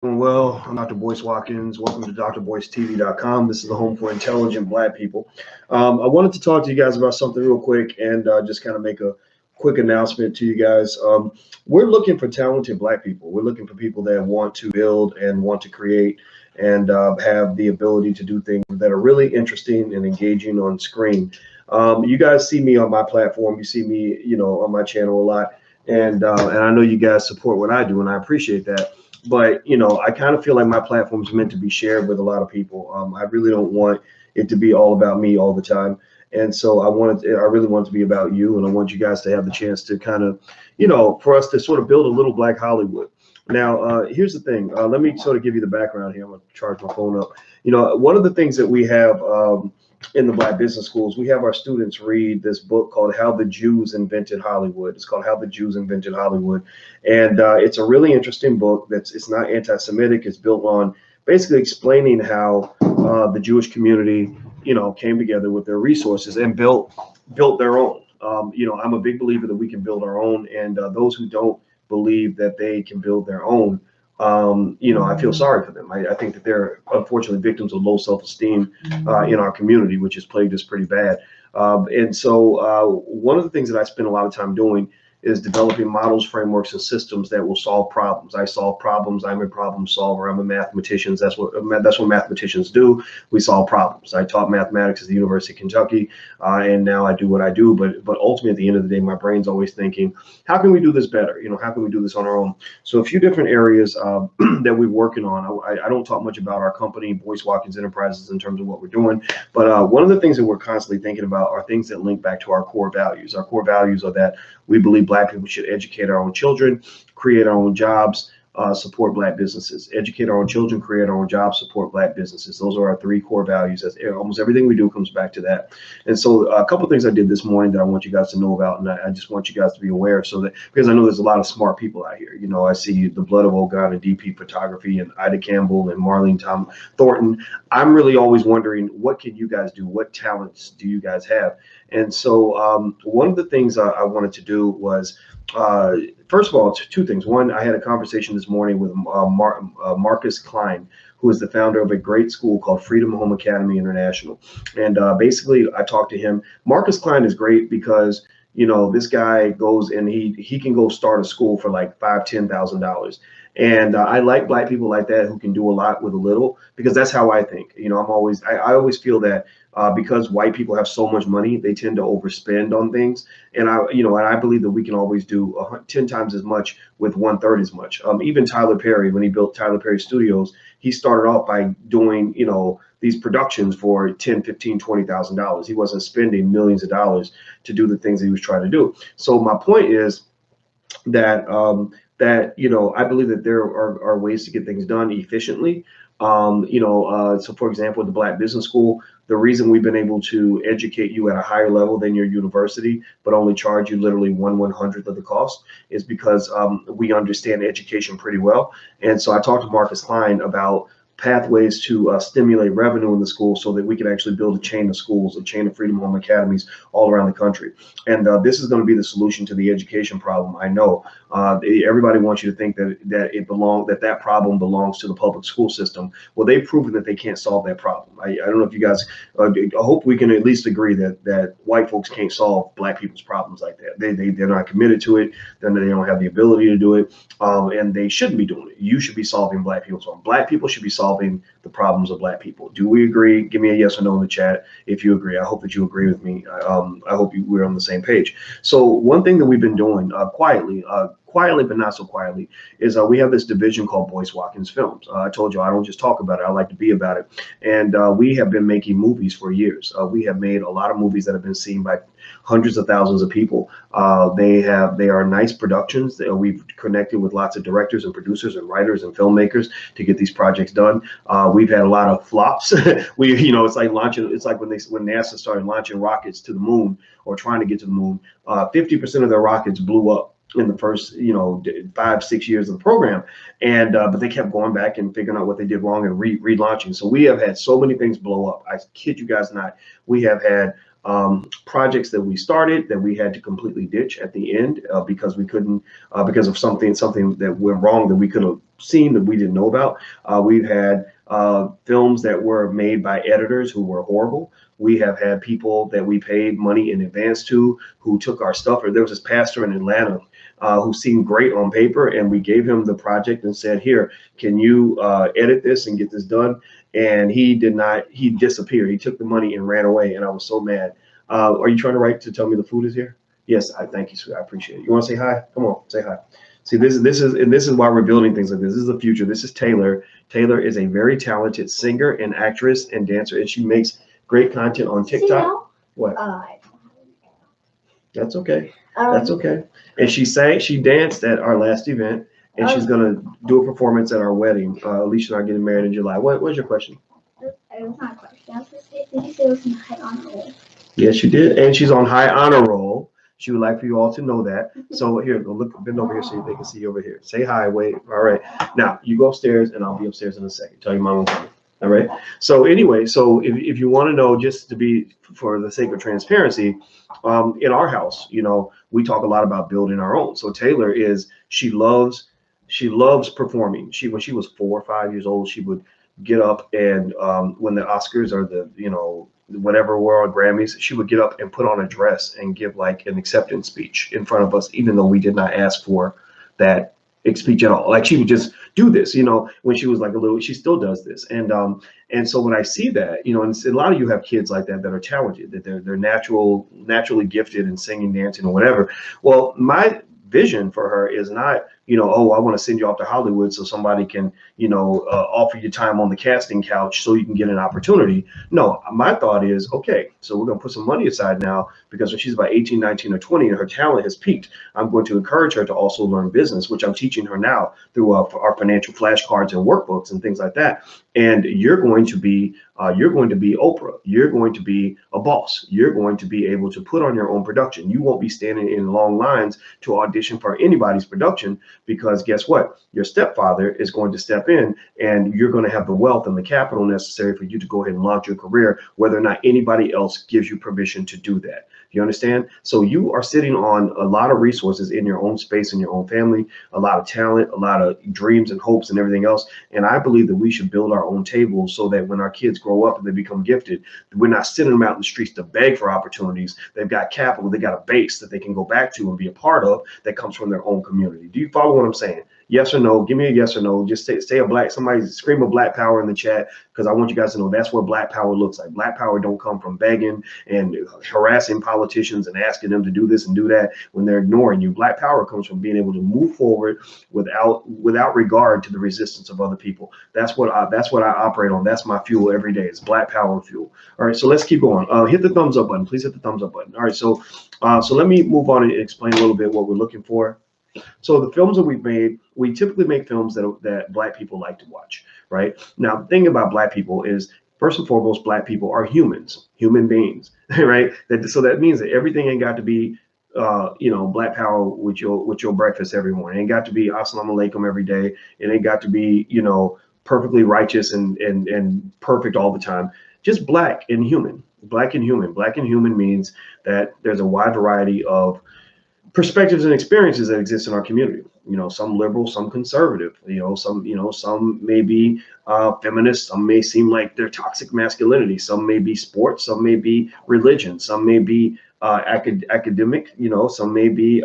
Well, I'm Dr. Boyce Watkins. Welcome to drboycetv.com. This is the home for intelligent Black people. I wanted to talk to you guys about something real quick and just kind of make a quick announcement to you guys. We're looking for talented Black people. We're looking for people that want to build and want to create and have the ability to do things that are really interesting and engaging on screen. You guys see me on my platform. You see me, on my channel a lot. And I know you guys support what I do, and I appreciate that. But I kind of feel like my platform is meant to be shared with a lot of people. I really don't want it to be all about me all the time, and so I really want it to be about you, and I want you guys to have the chance to kind of, for us to sort of build a little Black Hollywood. Now, here's the thing. Let me sort of give you the background here. I'm gonna charge my phone up. One of the things that we have in the Black business schools, we have our students read this book called How the Jews Invented Hollywood. It's called How the Jews Invented Hollywood. And it's a really interesting book. It's not anti-Semitic. It's built on basically explaining how the Jewish community, came together with their resources and built their own. I'm a big believer that we can build our own, and those who don't believe that they can build their own, I feel sorry for them. I think that they're unfortunately victims of low self-esteem in our community, which has plagued us pretty bad. And so one of the things that I spend a lot of time doing is developing models, frameworks, and systems that will solve problems. I solve problems. I'm a problem solver. I'm a mathematician. That's what mathematicians do. We solve problems. I taught mathematics at the University of Kentucky, and now I do what I do. But ultimately, at the end of the day, my brain's always thinking, how can we do this better? How can we do this on our own? So a few different areas that we're working on. I don't talk much about our company, Boyce Watkins Enterprises, in terms of what we're doing. But one of the things that we're constantly thinking about are things that link back to our core values. Our core values are that we believe Black people should educate our own children, create our own jobs, support Black businesses. Educate our own children, create our own jobs, support Black businesses. Those are our three core values. Almost everything we do comes back to that. And so a couple of things I did this morning that I want you guys to know about, and I just want you guys to be aware, so that, because I know there's a lot of smart people out here. I see the Blood of Ogun and DP Photography and Ida Campbell and Marlene Tom Thornton. I'm really always wondering, what can you guys do? What talents do you guys have? And so one of the things I wanted to do was, first of all, two things. One, I had a conversation this morning with Marcus Klein, who is the founder of a great school called Freedom Home Academy International. And basically, I talked to him. Marcus Klein is great because, this guy goes and he can go start a school for like $5,000–$10,000. And I like Black people like that who can do a lot with a little, because that's how I think. I always feel that because white people have so much money, they tend to overspend on things. And I believe that we can always do 10 times as much with 1/3 as much. Even Tyler Perry, when he built Tyler Perry Studios, he started off by doing, these productions for $10,000, $15,000, $20,000. He wasn't spending millions of dollars to do the things he was trying to do. So my point is that I believe that there are ways to get things done efficiently. So for example, the Black Business School, the reason we've been able to educate you at a higher level than your university, but only charge you literally 1/100th of the cost, is because we understand education pretty well. And so I talked to Marcus Klein about pathways to stimulate revenue in the school so that we can actually build a chain of schools, a chain of Freedom Home Academies all around the country. And this is going to be the solution to the education problem. I know everybody wants you to think that problem belongs to the public school system. Well, they've proven that they can't solve that problem. I don't know if you guys, I hope we can at least agree that white folks can't solve Black people's problems like that. They're not committed to it. Then they don't have the ability to do it. And they shouldn't be doing it. You should be solving Black people's problems. Black people should be solving the problems of Black people. Do we agree? Give me a yes or no in the chat if you agree. I hope that you agree with me. I hope we're on the same page. So one thing that we've been doing quietly, but not so quietly, is we have this division called Boyce Watkins Films. I told you I don't just talk about it, I like to be about it. And we have been making movies for years. We have made a lot of movies that have been seen by hundreds of thousands of people. They are nice productions. We've connected with lots of directors and producers and writers and filmmakers to get these projects done. We've had a lot of flops. It's like launching. It's like when NASA started launching rockets to the moon or trying to get to the moon. 50% of their rockets blew up in the first 5-6 years of the program, and but they kept going back and figuring out what they did wrong and relaunching. So we have had so many things blow up. I kid you guys not. We have had projects that we started that we had to completely ditch at the end because we couldn't, because of something that went wrong that we could have seen that we didn't know about. We've had films that were made by editors who were horrible. We have had people that we paid money in advance to who took our stuff. Or there was this pastor in Atlanta who seemed great on paper, and we gave him the project and said, "Here, can you edit this and get this done?" And he did not. He disappeared. He took the money and ran away, and I was so mad. Are you trying to write to tell me the food is here? Yes, I thank you, sir. I appreciate it. You want to say hi? Come on, say hi. See, this is why we're building things like this. This is the future. This is Taylor. Taylor is a very talented singer and actress and dancer, and she makes great content on TikTok. What? That's okay. That's okay. And she danced at our last event, and she's gonna do a performance at our wedding. Alicia and I are getting married in July. What's your question? It was not a question. I was going to say, did you say it was in high honor roll? Yes, you did. And she's on high honor roll. She would like for you all to know that. So here, go look, bend over here so they can see you over here. Say hi, wave. All right. Now you go upstairs, and I'll be upstairs in a second. Tell your mom I'm coming. All right. So anyway, so if you want to know, just to be for the sake of transparency, in our house, we talk a lot about building our own. So Taylor she loves performing. When she was 4 or 5 years old, she would get up and when the Oscars or the whatever were on Grammys, she would get up and put on a dress and give like an acceptance speech in front of us, even though we did not ask for that speech at all. Like she would just do this, when she was like a little. She still does this, and so when I see that, and a lot of you have kids like that are talented, that they're naturally gifted in singing, dancing, or whatever. Well, my vision for her is not, oh, I want to send you off to Hollywood so somebody can, offer you time on the casting couch so you can get an opportunity. No, my thought is, okay, so we're going to put some money aside now, because when she's about 18, 19, or 20 and her talent has peaked, I'm going to encourage her to also learn business, which I'm teaching her now through our financial flashcards and workbooks and things like that. And you're going to be Oprah. You're going to be a boss. You're going to be able to put on your own production. You won't be standing in long lines to audition for anybody's production, because guess what? Your stepfather is going to step in, and you're going to have the wealth and the capital necessary for you to go ahead and launch your career, whether or not anybody else gives you permission to do that. You understand? So you are sitting on a lot of resources in your own space, in your own family, a lot of talent, a lot of dreams and hopes and everything else. And I believe that we should build our own tables so that when our kids grow up and they become gifted, we're not sending them out in the streets to beg for opportunities. They've got capital, they got a base that they can go back to and be a part of that comes from their own community. Do you follow what I'm saying? Yes or no? Give me a yes or no. Just say a black, somebody scream a black power in the chat, because I want you guys to know that's what black power looks like. Black power don't come from begging and harassing politicians and asking them to do this and do that when they're ignoring you. Black power comes from being able to move forward without regard to the resistance of other people. That's what I operate on. That's my fuel every day. It's black power fuel. All right, so let's keep going. Hit the thumbs up button. Please hit the thumbs up button. All right, so let me move on and explain a little bit what we're looking for. So the films that we've made, we typically make films that black people like to watch, right? Now, the thing about black people is, first and foremost, black people are humans, human beings, right? So that means that everything ain't got to be, black power with your breakfast every morning. It ain't got to be assalamu alaikum every day. It ain't got to be, perfectly righteous and perfect all the time. Just black and human. Black and human. Black and human means that there's a wide variety of perspectives and experiences that exist in our community. Some liberal, some conservative, some may be feminist, some may seem like they're toxic masculinity, some may be sports, some may be religion, some may be academic, some may be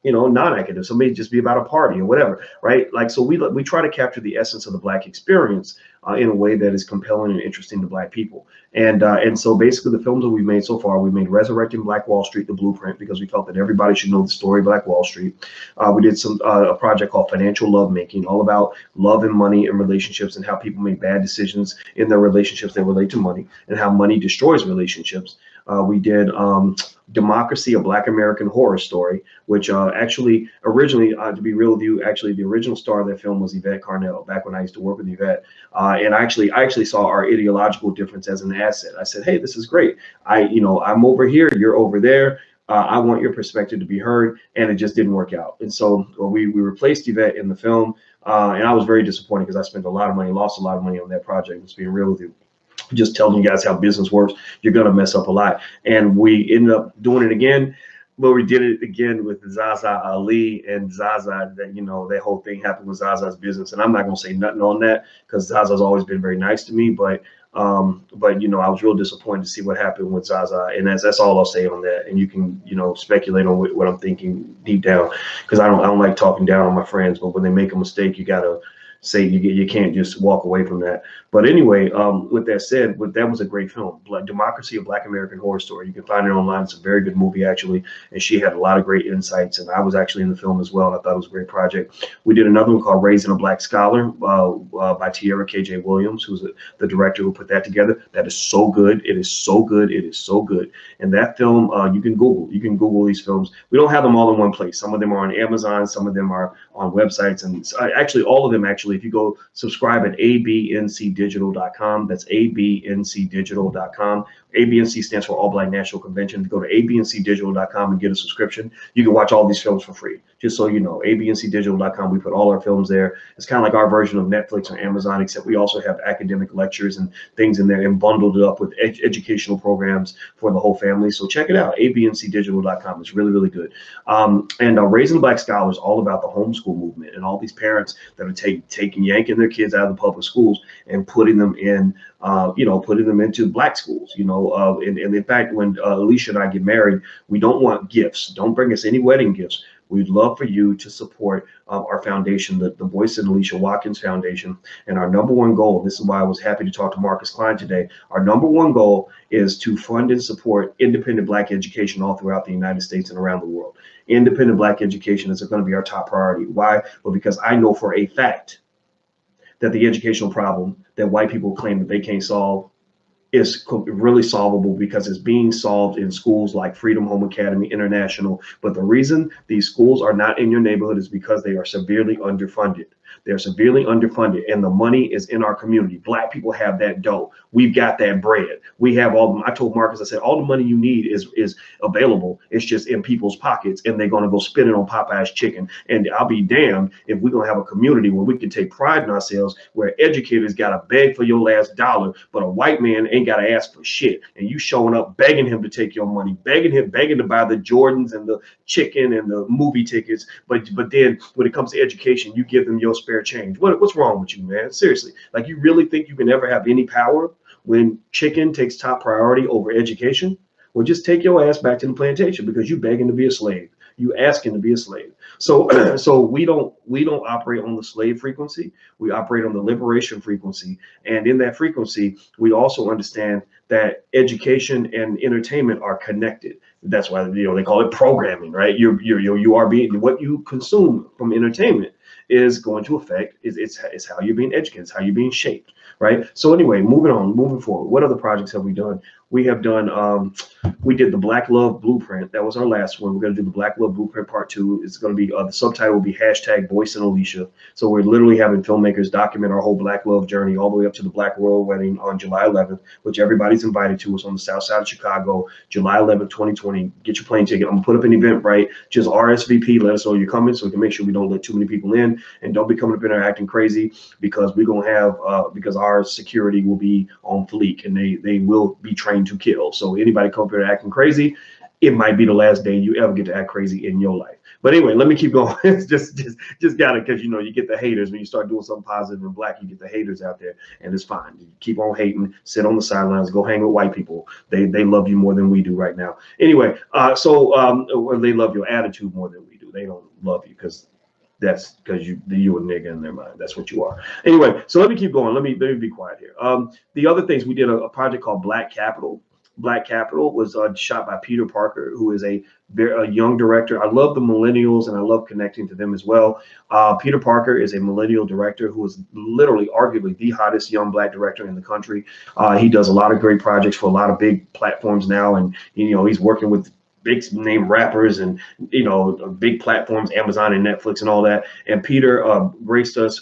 non-academic, some may just be about a party or whatever, right? Like, so we try to capture the essence of the black experience in a way that is compelling and interesting to black people. And so basically the films that we've made so far, we made Resurrecting Black Wall Street, the blueprint, because we felt that everybody should know the story of Black Wall Street. We did a project called Financial Lovemaking, all about love and money and relationships, and how people make bad decisions in their relationships that relate to money, and how money destroys relationships. We did Democracy, a Black American Horror Story, which actually originally, to be real with you, actually the original star of that film was Yvette Carnell, back when I used to work with Yvette. And I actually saw our ideological difference as an asset. I said, hey, this is great. I'm over here, you're over there. I want your perspective to be heard, and it just didn't work out. And so we replaced Yvette in the film, and I was very disappointed because I spent a lot of money, lost a lot of money on that project, just being real with you. just telling you guys how business works. You're going to mess up a lot. And we ended up doing it again. But we did it again with Zaza Ali and Zaza. That, you know, that whole thing happened with Zaza's business, and I'm not gonna say nothing on that because Zaza's always been very nice to me. But you know, I was real disappointed to see what happened with Zaza, and that's all I'll say on that. And you can, you know, speculate on what I'm thinking deep down, because I don't like talking down on my friends. But when they make a mistake, you gotta say you can't just walk away from that. But anyway, with that said, that was a great film, Democracy: A Black American Horror Story. You can find it online. It's a very good movie, actually, and she had a lot of great insights, and I was actually in the film as well, and I thought it was a great project. We did another one called Raising a Black Scholar by Tierra K.J. Williams, who's the director who put that together. That is so good. It is so good. It is so good. And that film, you can Google these films. We don't have them all in one place. Some of them are on Amazon, some of them are on websites, and actually all of them, actually, if you go subscribe at abncdigital.com, that's abncdigital.com. ABNC stands for All Black National Convention. Go to abncdigital.com and get a subscription. You can watch all these films for free. Just so you know, abncdigital.com, we put all our films there. It's kind of like our version of Netflix or Amazon, except we also have academic lectures and things in there and bundled it up with educational programs for the whole family. So check it out, abncdigital.com. It's really, really good. And Raising Black Scholars, all about the homeschool movement and all these parents that are yanking their kids out of the public schools and putting them in, putting them into black schools, and in fact, when Alicia and I get married, we don't want gifts. Don't bring us any wedding gifts. We'd love for you to support our foundation, the Boyce and Alicia Watkins Foundation. And our number one goal, this is why I was happy to talk to Marcus Klein today, our number one goal is to fund and support independent Black education all throughout the United States and around the world. Independent Black education is going to be our top priority. Why? Well, because I know for a fact that the educational problem that white people claim that they can't solve is really solvable, because it's being solved in schools like Freedom Home Academy International. But the reason these schools are not in your neighborhood is because they are severely underfunded. They're severely underfunded, and the money is in our community. Black people have that dough. We've got that bread. We have all them. I told Marcus, I said, all the money you need is available. It's just in people's pockets, and they're going to go spend it on Popeye's chicken. And I'll be damned if we're going to have a community where we can take pride in ourselves, where educators got to beg for your last dollar, but a white man ain't got to ask for shit. And you showing up begging him to take your money, begging to buy the Jordans and the chicken and the movie tickets. But then when it comes to education, you give them your spare change. What's wrong with you, man? Seriously, like, you really think you can ever have any power when chicken takes top priority over education? Well, just take your ass back to the plantation, because you begging to be a slave. You asking to be a slave. So so we don't operate on the slave frequency. We operate on the liberation frequency. And in that frequency, we also understand that education and entertainment are connected. That's why, they call it programming, right? You are being, what you consume from entertainment is going to affect, it's how you're being educated, it's how you're being shaped, right? So anyway, moving forward, what other projects have we done? We have done, we did the Black Love Blueprint. That was our last one. We're going to do the Black Love Blueprint Part 2. It's going to be, the subtitle will be #Boyce and Alicia. So we're literally having filmmakers document our whole Black love journey all the way up to the Black Royal Wedding on July 11th, which everybody's invited to. It's on the south side of Chicago, July 11th, 2020. Get your plane ticket. I'm going to put up an Eventbrite. Just RSVP. Let us know you're coming so we can make sure we don't let too many people in. And don't be coming up in there acting crazy, because we're going to have, because our security will be on fleek, and they will be trained to kill. So anybody come up here acting crazy, it might be the last day you ever get to act crazy in your life. But anyway, let me keep going. just got it, because you get the haters when you start doing something positive in Black. You get the haters out there, and it's fine. You keep on hating, sit on the sidelines, go hang with white people. They love you more than we do right now. Anyway, or they love your attitude more than we do. They don't love you because that's because you a nigga in their mind. That's what you are. Anyway, so let me keep going. Let me be quiet here. The other things, we did a project called Black Capital. Black Capital was shot by Peter Parker, who is a young director. I love the millennials, and I love connecting to them as well. Peter Parker is a millennial director who is literally, arguably, the hottest young Black director in the country. He does a lot of great projects for a lot of big platforms now, and he's working with big name rappers and, you know, big platforms, Amazon and Netflix and all that. And Peter graced us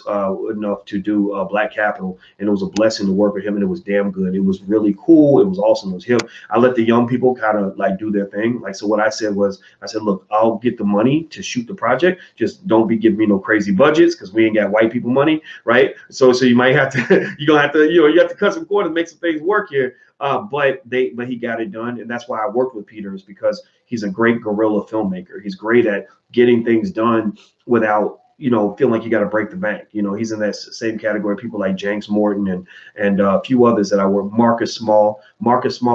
enough to do Black Capital, and it was a blessing to work with him, and it was damn good. It was really cool. It was awesome. It was him. I let the young people kind of like do their thing. Like, so what I said was, I said, look, I'll get the money to shoot the project. Just don't be giving me no crazy budgets, because we ain't got white people money, right? So you might have to, you're gonna have to, you know, you have to cut some corners, make some things work here. But he got it done, and that's why I worked with Peter, is because he's a great guerrilla filmmaker. He's great at getting things done without, you know, feeling like you got to break the bank. You know, he's in that same category. People like Jenks Morton and a few others that I work. Marcus Small.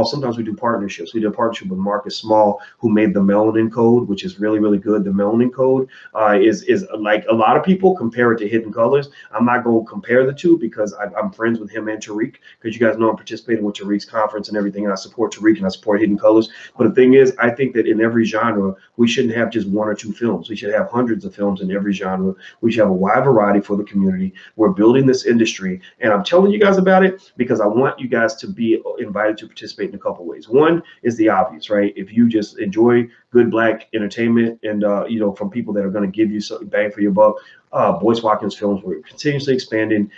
Sometimes we do partnerships. We did a partnership with Marcus Small, who made the Melanin Code, which is really, really good. The Melanin Code is like, a lot of people compare it to Hidden Colors. I'm not going to compare the two, because I'm friends with him and Tariq, because you guys know I'm participating with Tariq's conference and everything. And I support Tariq and I support Hidden Colors. But the thing is, I think that in every genre, we shouldn't have just one or two films. We should have hundreds of films in every genre. We should have a wide variety for the community. We're building this industry, and I'm telling you guys about it because I want you guys to be invited to participate in a couple ways. One is the obvious, right? If you just enjoy good Black entertainment and you know, from people that are going to give you some bang for your buck, Boyce Watkins Films, we're continuously expanding.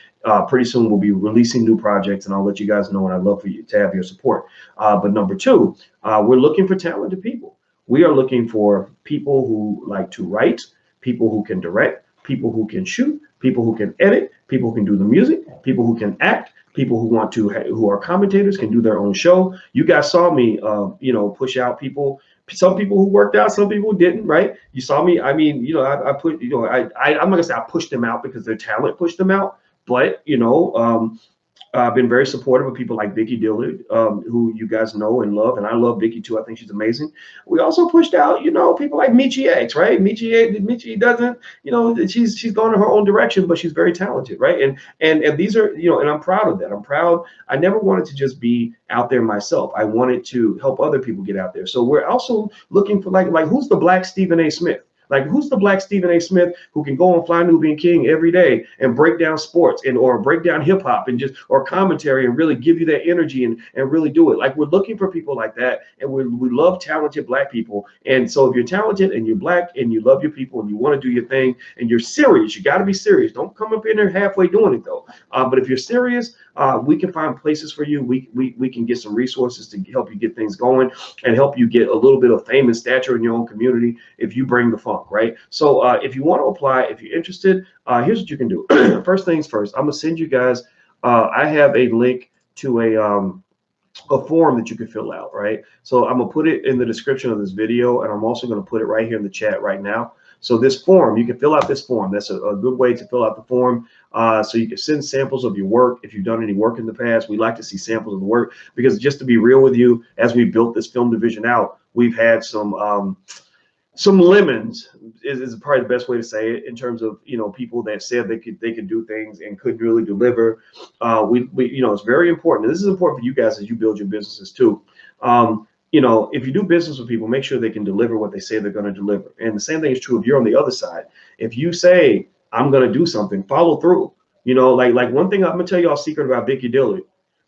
Pretty soon we'll be releasing new projects, and I'll let you guys know, and I'd love for you to have your support. But number two, we're looking for talented people. We are looking for people who like to write, people who can direct, people who can shoot, people who can edit, people who can do the music, people who can act, people who want to, who are commentators, can do their own show. You guys saw me, you know, push out people. Some people who worked out, some people who didn't, right? You saw me. I mean, you know, I put, you know, I'm not gonna say I pushed them out because their talent pushed them out, but you know, I've been very supportive of people like Vicky Dillard, who you guys know and love, and I love Vicky too. I think she's amazing. We also pushed out, you know, people like Michi X, right? Michi doesn't, you know, she's going in her own direction, but she's very talented, right? And these are, you know, and I'm proud of that. I'm proud. I never wanted to just be out there myself. I wanted to help other people get out there. So we're also looking for like who's the Black Stephen A. Smith? Like, who's the Black Stephen A. Smith who can go on Fly Nubian King every day and break down sports and or break down hip hop and just or commentary and really give you that energy and really do it? Like, we're looking for people like that, and we love talented Black people. And so if you're talented and you're Black and you love your people and you want to do your thing and you're serious, you got to be serious. Don't come up in there halfway doing it though. But if you're serious, we can find places for you. We can get some resources to help you get things going and help you get a little bit of fame and stature in your own community if you bring the funk, right? So if you want to apply, if you're interested, here's what you can do. First things first, I'm gonna send you guys. I have a link to a form that you can fill out, right? So I'm gonna put it in the description of this video, and I'm also gonna put it right here in the chat right now. So this form, you can fill out this form. That's a good way to fill out the form. So you can send samples of your work. If you've done any work in the past, we like to see samples of the work, because just to be real with you, as we built this film division out, we've had some lemons is probably the best way to say it, in terms of, you know, people that said they could do things and couldn't really deliver. We you know, it's very important. And this is important for you guys as you build your businesses too. You know, if you do business with people, make sure they can deliver what they say they're going to deliver. And the same thing is true if you're on the other side. If you say, I'm going to do something, follow through. You know, like one thing I'm going to tell y'all a secret about Vicky Dillard.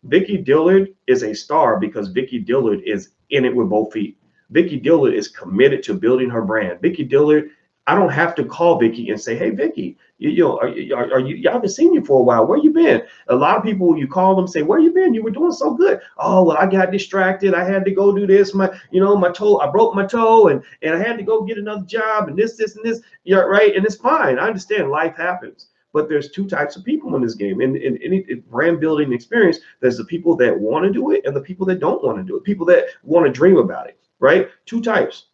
Vicky Dillard is a star because Vicky Dillard is in it with both feet. Vicky Dillard is committed to building her brand. Vicky Dillard, I don't have to call Vicky and say, hey, Vicky, you know, are you, I haven't seen you for a while. Where you been? A lot of people, you call them, say, where you been? You were doing so good. Oh, well, I got distracted. I had to go do this. My toe, I broke my toe and I had to go get another job and this, and this. Yeah, right. And it's fine. I understand life happens. But there's two types of people in this game. In any brand building experience, there's the people that want to do it and the people that don't want to do it, people that want to dream about it, right? Two types.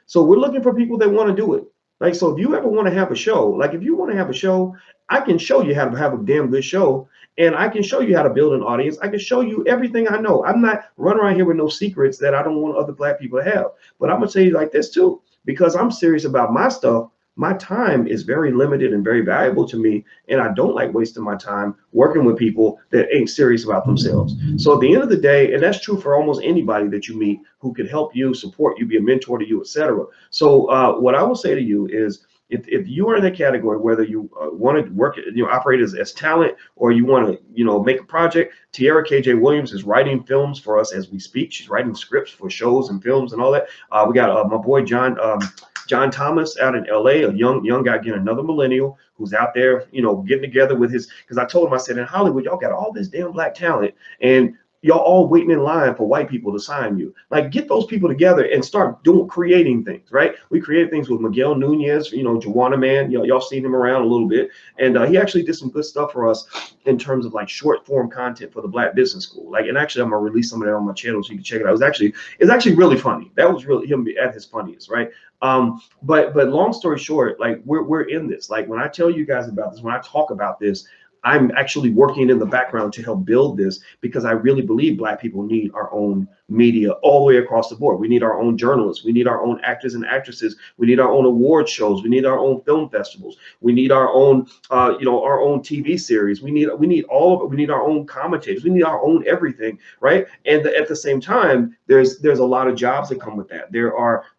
So we're looking for people that want to do it. Like, so if you ever want to have a show, like if you want to have a show, I can show you how to have a damn good show, and I can show you how to build an audience. I can show you everything I know. I'm not running around here with no secrets that I don't want other Black people to have. But I'm gonna tell you like this too, because I'm serious about my stuff. My time is very limited and very valuable to me, and I don't like wasting my time working with people that ain't serious about themselves. So at the end of the day, and that's true for almost anybody that you meet who could help you, support you, be a mentor to you, etc. So what I will say to you is, if you are in that category, whether you want to work, operate as talent, or you want to, make a project, Tiara KJ Williams is writing films for us as we speak. She's writing scripts for shows and films and all that. We got my boy John Thomas out in LA, a young guy, again, another millennial who's out there, getting together with his, because I told him, I said, in Hollywood, y'all got all this damn black talent, and y'all all waiting in line for white people to sign you. Like, get those people together and start creating things, right? We created things with Miguel Nunez, Juana Man, y'all seen him around a little bit. And he actually did some good stuff for us in terms of like short form content for the Black Business School. Like, and actually I'm gonna release some of that on my channel so you can check it out. It's actually really funny. That was really him at his funniest, right? But long story short, like we're in this. Like, when I tell you guys about this, when I talk about this, I'm actually working in the background to help build this, because I really believe Black people need our own media all the way across the board. We need our own journalists. We need our own actors and actresses. We need our own award shows. We need our own film festivals. We need our own, our own TV series. We need all of it. We need our own commentators. We need our own everything, right? And at the same time, there's a lot of jobs that come with that.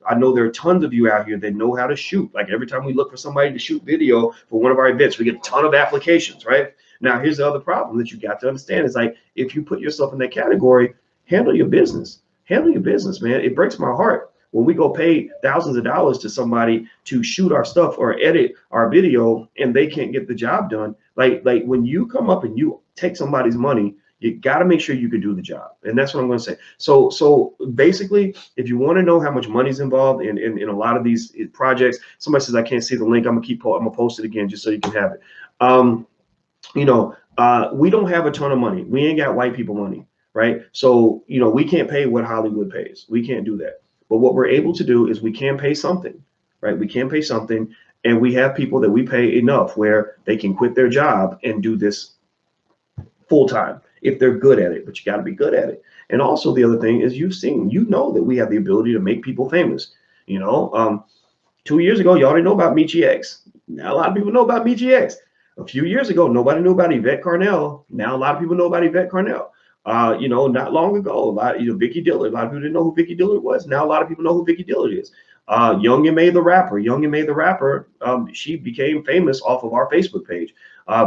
I know there are tons of you out here that know how to shoot. Like, every time we look for somebody to shoot video for one of our events, we get a ton of applications, right? Now, here's the other problem that you got to understand is, like, if you put yourself in that category, handle your business. Handle your business, man. It breaks my heart when we go pay thousands of dollars to somebody to shoot our stuff or edit our video and they can't get the job done. Like when you come up and you take somebody's money, you got to make sure you can do the job. And that's what I'm going to say. So basically, if you want to know how much money's involved in a lot of these projects, somebody says, I can't see the link. I'm gonna post it again just so you can have it. We don't have a ton of money. We ain't got white people money, right? So, we can't pay what Hollywood pays. We can't do that. But what we're able to do is we can pay something, right? We can pay something, and we have people that we pay enough where they can quit their job and do this full time if they're good at it, but you got to be good at it. And also the other thing is, that we have the ability to make people famous. 2 years ago, y'all didn't know about Michi X. Now a lot of people know about Michi X. A few years ago, nobody knew about Yvette Carnell. Now a lot of people know about Yvette Carnell. Not long ago, Vicky Dillard. A lot of people didn't know who Vicky Dillard was. Now a lot of people know who Vicky Dillard is. Young M.A. the rapper. She became famous off of our Facebook page.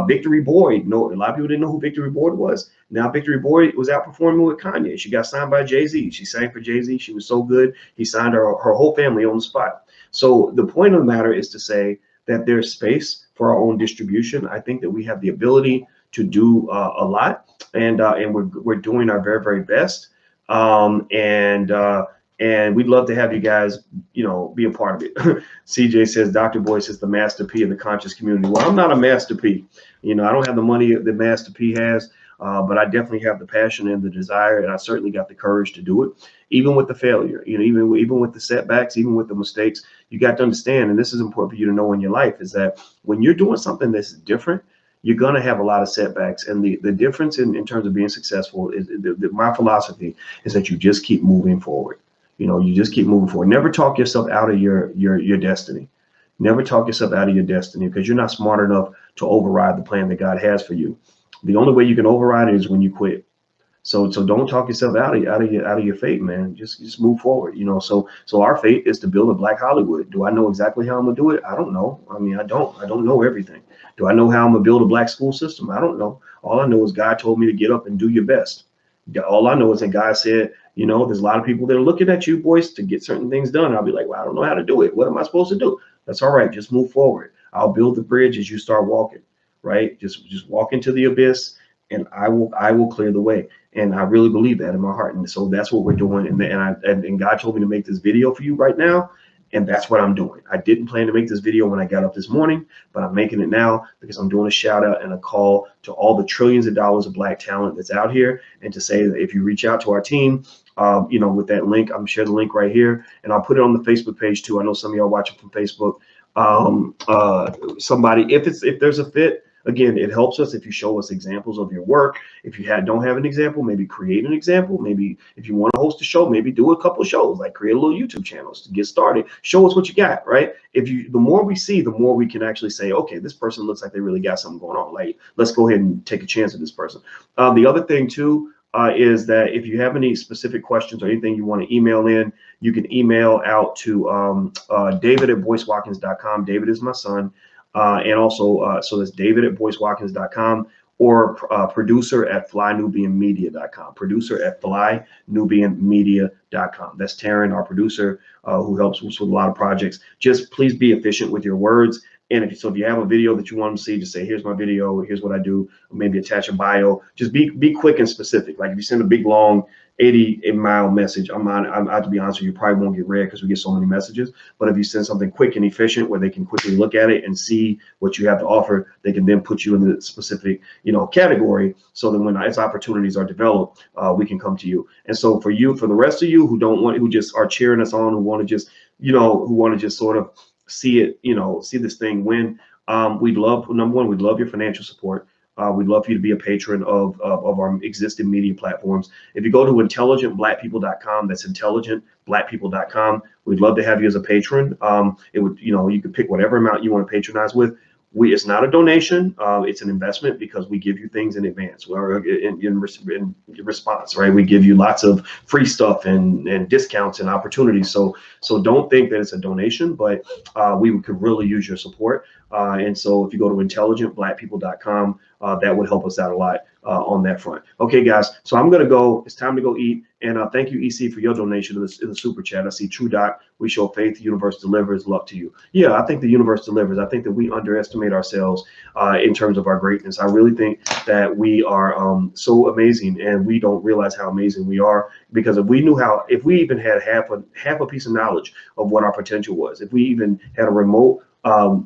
Victory Boyd. No, a lot of people didn't know who Victory Boyd was. Now Victory Boyd was out performing with Kanye. She got signed by Jay-Z. She sang for Jay-Z. She was so good, he signed her whole family on the spot. So the point of the matter is to say that there's space for our own distribution. I think that we have the ability to do a lot, and we're doing our very, very best. And we'd love to have you guys, be a part of it. CJ says Dr. Boyce is the Master P of the conscious community. Well, I'm not a Master P. I don't have the money that Master P has, but I definitely have the passion and the desire, and I certainly got the courage to do it, even with the failure. Even with the setbacks, even with the mistakes. You got to understand, and this is important for you to know in your life, is that when you're doing something that's different, you're going to have a lot of setbacks. And the difference in terms of being successful is my philosophy is that you just keep moving forward. You just keep moving forward. Never talk yourself out of your destiny. Never talk yourself out of your destiny, because you're not smart enough to override the plan that God has for you. The only way you can override it is when you quit. So don't talk yourself out of your fate, man. Just move forward. So our fate is to build a Black Hollywood. Do I know exactly how I'm gonna do it? I don't know. I mean, I don't know everything. Do I know how I'm gonna build a Black school system? I don't know. All I know is God told me to get up and do your best. All I know is that God said, there's a lot of people that are looking at you, Boyce, to get certain things done. I'll be like, well, I don't know how to do it. What am I supposed to do? That's all right. Just move forward. I'll build the bridge as you start walking, right? Just walk into the abyss, and I will clear the way. And I really believe that in my heart. And so that's what we're doing. And God told me to make this video for you right now. And that's what I'm doing. I didn't plan to make this video when I got up this morning, but I'm making it now because I'm doing a shout out and a call to all the trillions of dollars of Black talent that's out here. And to say that if you reach out to our team, with that link, I'm share the link right here, and I'll put it on the Facebook page too. I know some of y'all watching from Facebook. Somebody, if there's a fit, again, it helps us if you show us examples of your work. If you don't have an example, maybe create an example. Maybe if you want to host a show, maybe do a couple of shows, like create a little YouTube channels to get started. Show us what you got, right? The more we see, the more we can actually say, okay, this person looks like they really got something going on. Like, let's go ahead and take a chance with this person. The other thing too, is that if you have any specific questions or anything you want to email in, you can email out to David@BoyceWatkins.com. David is my son. And also, so that's David@BoyceWatkins.com or producer@FlyNubianMedia.com. Producer@FlyNubianMedia.com. That's Taryn, our producer, who helps us with a lot of projects. Just please be efficient with your words. And if you have a video that you want to see, just say, here's my video, here's what I do, maybe attach a bio. Just be quick and specific. Like if you send a big, long 80-mile message, I have to be honest with you, probably won't get read because we get so many messages. But if you send something quick and efficient where they can quickly look at it and see what you have to offer, they can then put you in the specific, category. So that when as opportunities are developed, we can come to you. And so for the rest of you who just are cheering us on, who want to just sort of see it, see this thing win. We'd love, number one, we'd love your financial support. We'd love for you to be a patron of our existing media platforms. If you go to intelligentblackpeople.com, that's intelligentblackpeople.com. We'd love to have you as a patron. It would, you could pick whatever amount you want to patronize with. It's not a donation. It's an investment because we give you things in advance. Or in response, right? We give you lots of free stuff and discounts and opportunities. So don't think that it's a donation, but we could really use your support. And so if you go to intelligentblackpeople.com, that would help us out a lot on that front. Okay, guys. So I'm gonna go. It's time to go eat. And thank you, EC, for your donation in the super chat. I see True Doc. We show faith. The universe delivers. Luck to you. Yeah, I think the universe delivers. I think that we underestimate ourselves in terms of our greatness. I really think that we are so amazing, and we don't realize how amazing we are. Because if we even had half a piece of knowledge of what our potential was, if we even had a remote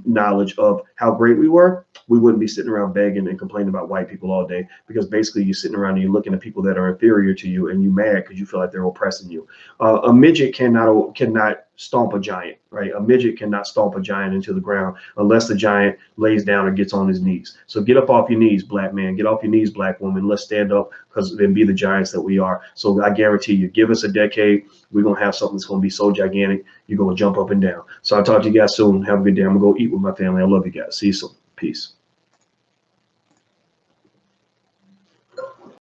knowledge of how great we were, we wouldn't be sitting around begging and complaining about white people all day, because basically you're sitting around and you're looking at people that are inferior to you and you're mad because you feel like they're oppressing you. A midget cannot stomp a giant, right? A midget cannot stomp a giant into the ground unless the giant lays down or gets on his knees. So get up off your knees, black man. Get off your knees, black woman. Let's stand up and be the giants that we are. So I guarantee you, give us a decade, we're going to have something that's going to be so gigantic, you're going to jump up and down. So I'll talk to you guys soon. Have a good day. I'm going to go eat with my family. I love you guys. See you soon. Peace.